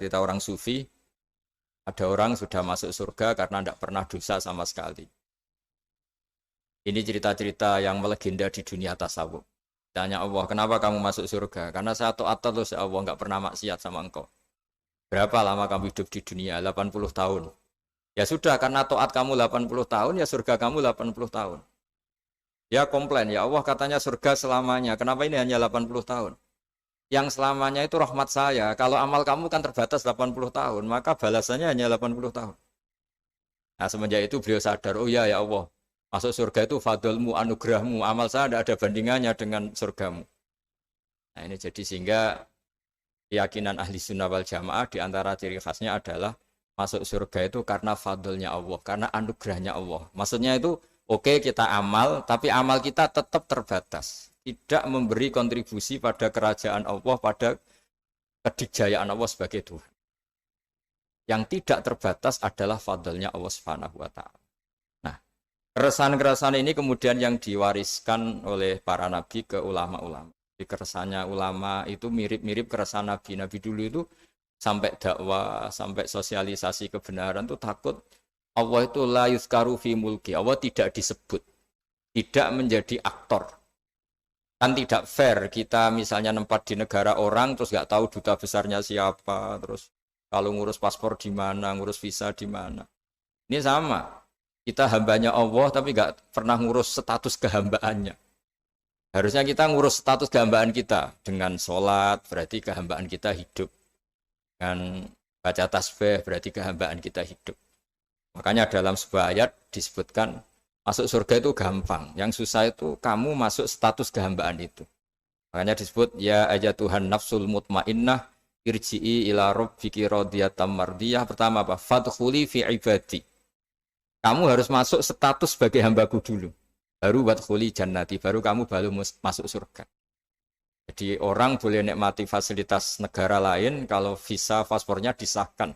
cerita orang sufi, ada orang sudah masuk surga karena tidak pernah dosa sama sekali. Ini cerita-cerita yang melegenda di dunia tasawuf. Tanya Allah, kenapa kamu masuk surga? Karena saya taat terus ya Allah, nggak pernah maksiat sama engkau. Berapa lama kamu hidup di dunia? 80 tahun. Ya sudah, karena taat kamu 80 tahun, ya surga kamu 80 tahun. Ya komplain, ya Allah katanya surga selamanya. Kenapa ini hanya 80 tahun? Yang selamanya itu rahmat saya. Kalau amal kamu kan terbatas 80 tahun, maka balasannya hanya 80 tahun. Nah semenjak itu beliau sadar, oh ya ya Allah, masuk surga itu fadlmu, anugerahmu, amal saya tidak ada bandingannya dengan surgamu. Nah ini jadi sehingga keyakinan ahli sunnah wal jamaah diantara ciri khasnya adalah masuk surga itu karena fadlnya Allah, karena anugerahnya Allah. Maksudnya itu oke kita amal, tapi amal kita tetap terbatas. Tidak memberi kontribusi pada kerajaan Allah, pada kedikjayaan Allah sebagai Tuhan. Yang tidak terbatas adalah fadlnya Allah Subhanahu wa taala. Nah, keresahan-keresahan ini kemudian yang diwariskan oleh para nabi ke ulama-ulama. Di keresahannya ulama itu mirip-mirip keresahan nabi. Nabi dulu itu sampai dakwah, sampai sosialisasi kebenaran itu takut Allah itu la yuzkaru fi mulki. Allah tidak disebut. Tidak menjadi aktor. Kan tidak fair kita misalnya nempat di negara orang terus nggak tahu duta besarnya siapa, terus kalau ngurus paspor di mana, ngurus visa di mana. Ini sama. Kita hambanya Allah tapi nggak pernah ngurus status kehambaannya. Harusnya kita ngurus status kehambaan kita. Dengan sholat berarti kehambaan kita hidup. Dengan baca tasbih berarti kehambaan kita hidup. Makanya dalam sebuah ayat disebutkan masuk surga itu gampang. Yang susah itu kamu masuk status kehambaan itu. Makanya disebut ya aja Tuhan nafsul mutmainnah irji'i ila rabbiki radiyatan mardiyah. Pertama apa? Fadkhuli fi ibadi. Kamu harus masuk status sebagai hambaku dulu. Baru wadkhuli jannati, baru kamu masuk surga. Jadi orang boleh nikmati fasilitas negara lain kalau visa paspornya disahkan.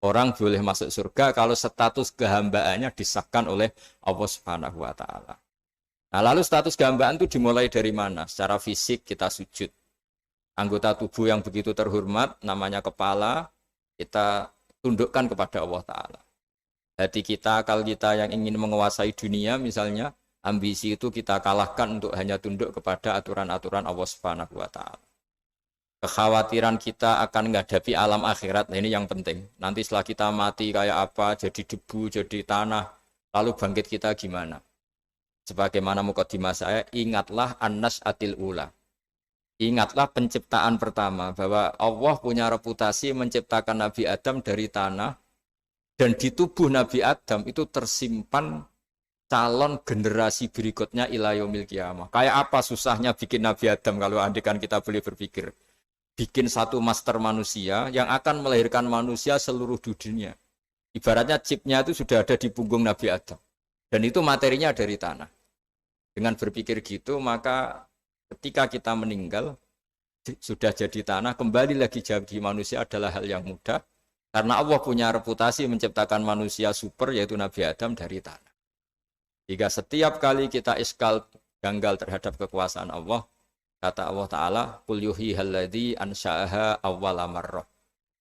Orang boleh masuk surga kalau status kehambaannya disahkan oleh Allah Subhanahu wa taala. Nah, lalu status kehambaan itu dimulai dari mana? Secara fisik kita sujud. Anggota tubuh yang begitu terhormat, namanya kepala, kita tundukkan kepada Allah Ta'ala. Hati kita, akal kita yang ingin menguasai dunia misalnya, ambisi itu kita kalahkan untuk hanya tunduk kepada aturan-aturan Allah Subhanahu wa Ta'ala. Kekhawatiran kita akan menghadapi alam akhirat, nah ini yang penting. Nanti setelah kita mati kayak apa, jadi debu, jadi tanah, lalu bangkit kita gimana? Sebagaimana mukadimah saya, ingatlah an-nas atil ula. Ingatlah penciptaan pertama, bahwa Allah punya reputasi menciptakan Nabi Adam dari tanah, dan di tubuh Nabi Adam itu tersimpan calon generasi berikutnya ila yaumil qiyamah. Kayak apa susahnya bikin Nabi Adam kalau andikan kita boleh berpikir. Bikin satu master manusia yang akan melahirkan manusia seluruh dunia. Ibaratnya chipnya itu sudah ada di punggung Nabi Adam. Dan itu materinya dari tanah. Dengan berpikir gitu, maka ketika kita meninggal, sudah jadi tanah, kembali lagi jadi manusia adalah hal yang mudah. Karena Allah punya reputasi menciptakan manusia super, yaitu Nabi Adam dari tanah. Jika setiap kali kita iskal janggal terhadap kekuasaan Allah, kata Allah Ta'ala, Qul yuhyihalladzi ansha'aha awwala marrah.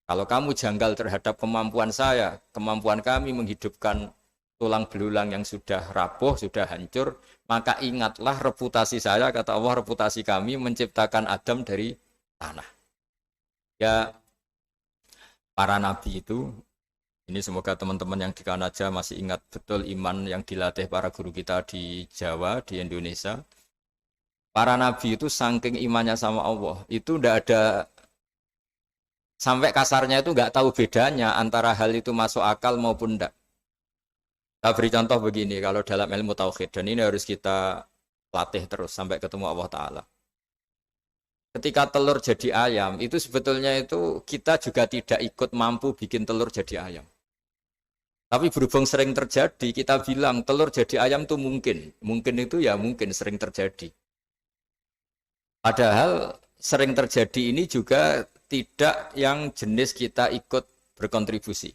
Kalau kamu janggal terhadap kemampuan saya, kemampuan kami menghidupkan tulang belulang yang sudah rapuh, sudah hancur, maka ingatlah reputasi saya, kata Allah, reputasi kami menciptakan Adam dari tanah. Ya, para nabi itu, ini semoga teman-teman yang di Kanaja masih ingat betul iman yang dilatih para guru kita di Jawa, di Indonesia. Para nabi itu saking imannya sama Allah, itu tidak ada, sampai kasarnya itu nggak tahu bedanya antara hal itu masuk akal maupun tidak. Saya beri contoh begini, kalau dalam ilmu tauhid, dan ini harus kita latih terus sampai ketemu Allah Ta'ala. Ketika telur jadi ayam, itu sebetulnya itu kita juga tidak ikut mampu bikin telur jadi ayam. Tapi berhubung sering terjadi, kita bilang telur jadi ayam itu mungkin. Mungkin itu ya mungkin sering terjadi. Padahal sering terjadi ini juga tidak yang jenis kita ikut berkontribusi.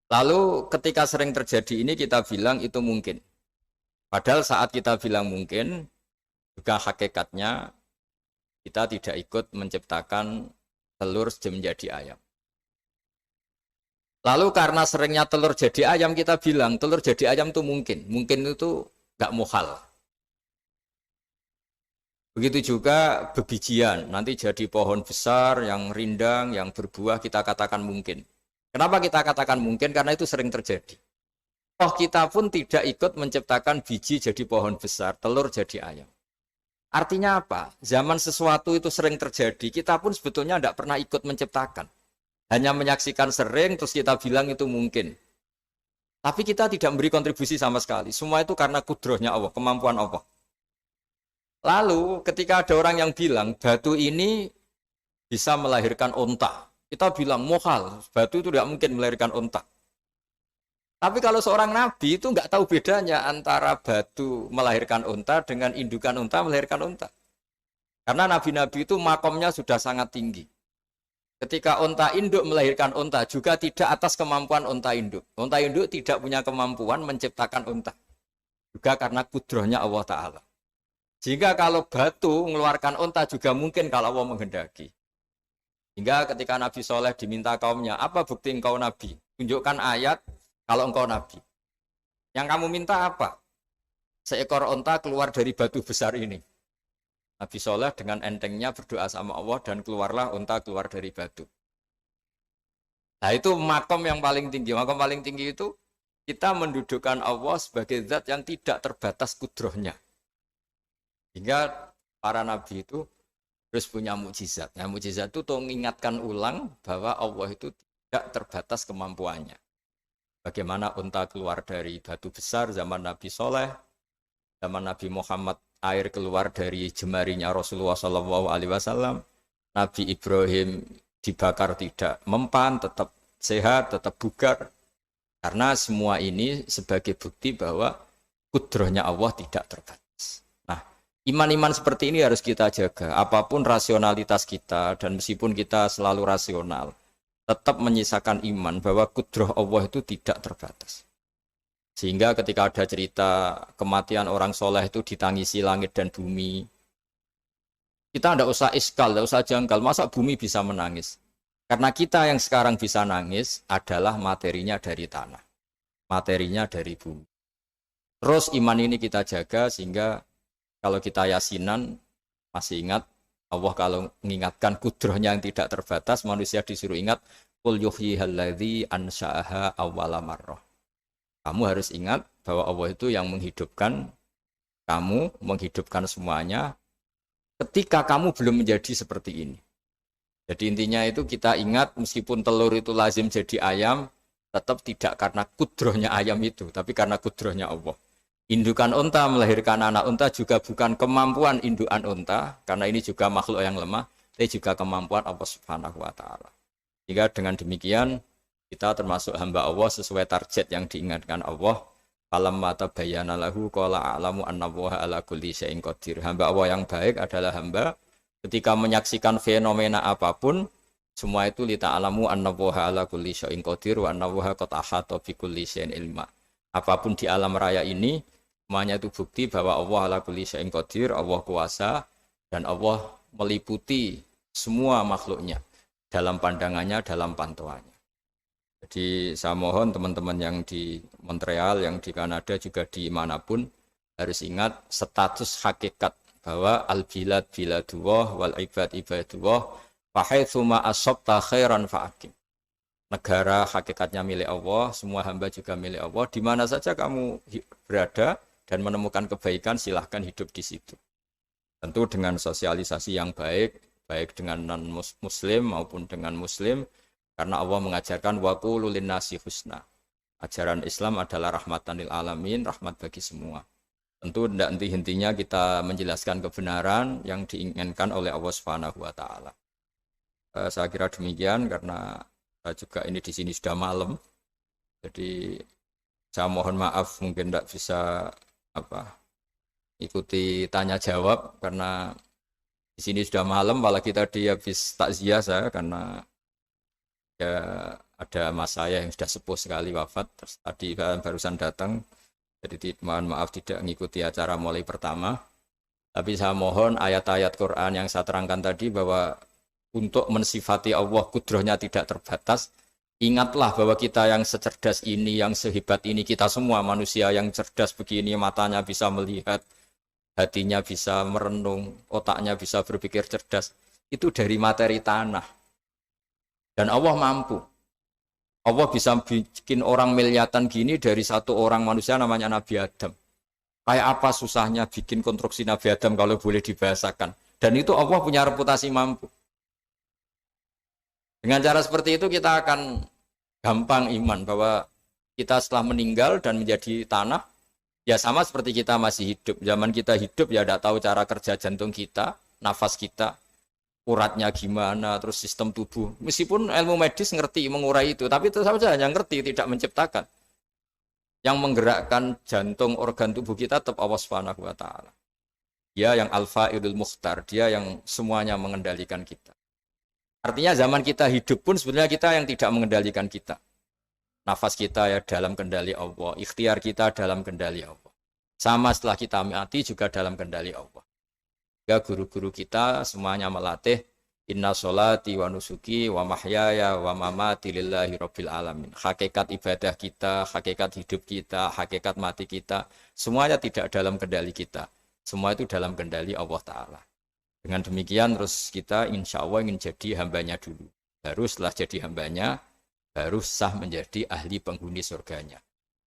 Lalu ketika sering terjadi ini kita bilang itu mungkin. Padahal saat kita bilang mungkin, juga hakikatnya kita tidak ikut menciptakan telur menjadi ayam. Lalu karena seringnya telur jadi ayam, kita bilang telur jadi ayam itu mungkin. Mungkin itu nggak muhal. Begitu juga bebijian, nanti jadi pohon besar yang rindang, yang berbuah, kita katakan mungkin. Kenapa kita katakan mungkin? Karena itu sering terjadi. Toh kita pun tidak ikut menciptakan biji jadi pohon besar, telur jadi ayam. Artinya apa? Zaman sesuatu itu sering terjadi, kita pun sebetulnya tidak pernah ikut menciptakan. Hanya menyaksikan sering, terus kita bilang itu mungkin. Tapi kita tidak memberi kontribusi sama sekali. Semua itu karena kudrohnya Allah, kemampuan Allah. Lalu ketika ada orang yang bilang, batu ini bisa melahirkan onta. Kita bilang, mohal, batu itu tidak mungkin melahirkan onta. Tapi kalau seorang nabi itu nggak tahu bedanya antara batu melahirkan onta dengan indukan onta melahirkan onta. Karena nabi-nabi itu makomnya sudah sangat tinggi. Ketika onta induk melahirkan onta juga tidak atas kemampuan onta induk. Onta induk tidak punya kemampuan menciptakan onta. Juga karena kudrohnya Allah Ta'ala. Sehingga kalau batu mengeluarkan onta juga mungkin kalau Allah menghendaki. Hingga ketika Nabi Soleh diminta kaumnya, apa bukti engkau Nabi? Tunjukkan ayat kalau engkau Nabi. Yang kamu minta apa? Seekor onta keluar dari batu besar ini. Nabi Soleh dengan entengnya berdoa sama Allah dan keluarlah unta keluar dari batu. Nah itu makom yang paling tinggi. Makom paling tinggi itu kita mendudukkan Allah sebagai zat yang tidak terbatas kudrohnya. Hingga para nabi itu terus punya mukjizat. Nah mukjizat itu untuk mengingatkan ulang bahwa Allah itu tidak terbatas kemampuannya. Bagaimana unta keluar dari batu besar zaman Nabi Soleh, zaman Nabi Muhammad air keluar dari jemarinya Rasulullah SAW. Nabi Ibrahim dibakar tidak mempan, tetap sehat, tetap bugar. Karena semua ini sebagai bukti bahwa kudrohnya Allah tidak terbatas. Nah, iman-iman seperti ini harus kita jaga. Apapun rasionalitas kita dan meskipun kita selalu rasional, tetap menyisakan iman bahwa kudroh Allah itu tidak terbatas. Sehingga ketika ada cerita kematian orang soleh itu ditangisi langit dan bumi. Kita tidak usah iskal, tidak usah jangkal. Masa bumi bisa menangis? Karena kita yang sekarang bisa nangis adalah materinya dari tanah. Materinya dari bumi. Terus iman ini kita jaga sehingga kalau kita yasinan, masih ingat Allah kalau mengingatkan kudrohnya yang tidak terbatas, manusia disuruh ingat, Qul yuhyihal ansha'aha awwala marrah. Kamu harus ingat bahwa Allah itu yang menghidupkan kamu, menghidupkan semuanya ketika kamu belum menjadi seperti ini. Jadi intinya itu kita ingat meskipun telur itu lazim jadi ayam, tetap tidak karena kudrohnya ayam itu, tapi karena kudrohnya Allah. Indukan unta melahirkan anak unta juga bukan kemampuan indukan unta, karena ini juga makhluk yang lemah, tapi juga kemampuan Allah Subhanahu wa Ta'ala. Jika dengan demikian, kita termasuk hamba Allah sesuai target yang diingatkan Allah. Falamma tabayyana lahu qala a'lamu annallaha ala kulli syai'in qadir. Hamba Allah yang baik adalah hamba ketika menyaksikan fenomena apapun, semua itu li ta'lamu annallaha ala kulli syai'in qadir wa annallaha qad ahata bi kulli syai'in ilma. Apapun di alam raya ini, semuanya itu bukti bahwa Allah ala kulli syai'in qadir, Allah kuasa dan Allah meliputi semua makhluknya dalam pandangannya, dalam pantauannya. Jadi saya mohon teman-teman yang di Montreal, yang di Kanada, juga di manapun harus ingat status hakikat bahwa al-bilad biladullah wal ibad ibadullah fahaitsuma asabta khairan fa'akim. Negara hakikatnya milik Allah, semua hamba juga milik Allah. Di mana saja kamu berada dan menemukan kebaikan, silahkan hidup di situ. Tentu dengan sosialisasi yang baik, baik dengan non-muslim maupun dengan muslim. Karena Allah mengajarkan waqulu linnasi husna. Ajaran Islam adalah rahmatan lil alamin, rahmat bagi semua. Tentu tidak henti-hentinya kita menjelaskan kebenaran yang diinginkan oleh Allah Subhanahu wa Ta'ala. Saya kira demikian karena juga ini di sini sudah malam. Jadi saya mohon maaf mungkin tidak bisa ikuti tanya jawab karena di sini sudah malam, malah kita habis takziah saya karena ya ada mas saya yang sudah sepuh sekali wafat, terus tadi barusan datang, jadi mohon maaf tidak mengikuti acara mulai pertama. Tapi saya mohon ayat-ayat Quran yang saya terangkan tadi bahwa untuk mensifati Allah kudrohnya tidak terbatas. Ingatlah bahwa kita yang secerdas ini, yang sehebat ini, kita semua manusia yang cerdas begini, matanya bisa melihat, hatinya bisa merenung, otaknya bisa berpikir cerdas. Itu dari materi tanah. Dan Allah mampu. Allah bisa bikin orang miliatan gini dari satu orang manusia namanya Nabi Adam. Kayak apa susahnya bikin konstruksi Nabi Adam kalau boleh dibahasakan. Dan itu Allah punya reputasi mampu. Dengan cara seperti itu kita akan gampang iman bahwa kita setelah meninggal dan menjadi tanah, ya sama seperti kita masih hidup. Zaman kita hidup ya tidak tahu cara kerja jantung kita, nafas kita, uratnya gimana, terus sistem tubuh. Meskipun ilmu medis ngerti mengurai itu, tapi tetap saja hanya ngerti, tidak menciptakan. Yang menggerakkan jantung organ tubuh kita tetap Allah Subhanahu wa taala. Dia yang Al-Fa'ilul Mukhtar, dia yang semuanya mengendalikan kita. Artinya zaman kita hidup pun sebenarnya kita yang tidak mengendalikan kita. Nafas kita ya dalam kendali Allah, ikhtiar kita dalam kendali Allah. Sama setelah kita mati juga dalam kendali Allah. Ya guru-guru kita semuanya melatih inna sholati wa nusuki wa mahyaya wa mamati lillahi rabbil alamin. Hakikat ibadah kita, hakikat hidup kita, hakikat mati kita, semuanya tidak dalam kendali kita. Semua itu dalam kendali Allah Ta'ala. Dengan demikian terus kita insya Allah ingin jadi hambanya dulu. Baru setelah jadi hambanya, baru sah menjadi ahli penghuni surganya.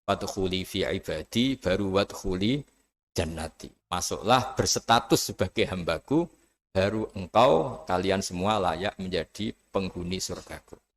Wadkhuli fi ibadi, baru wadkhuli jannati. Masuklah berstatus sebagai hambaku, baru engkau kalian semua layak menjadi penghuni surgaku.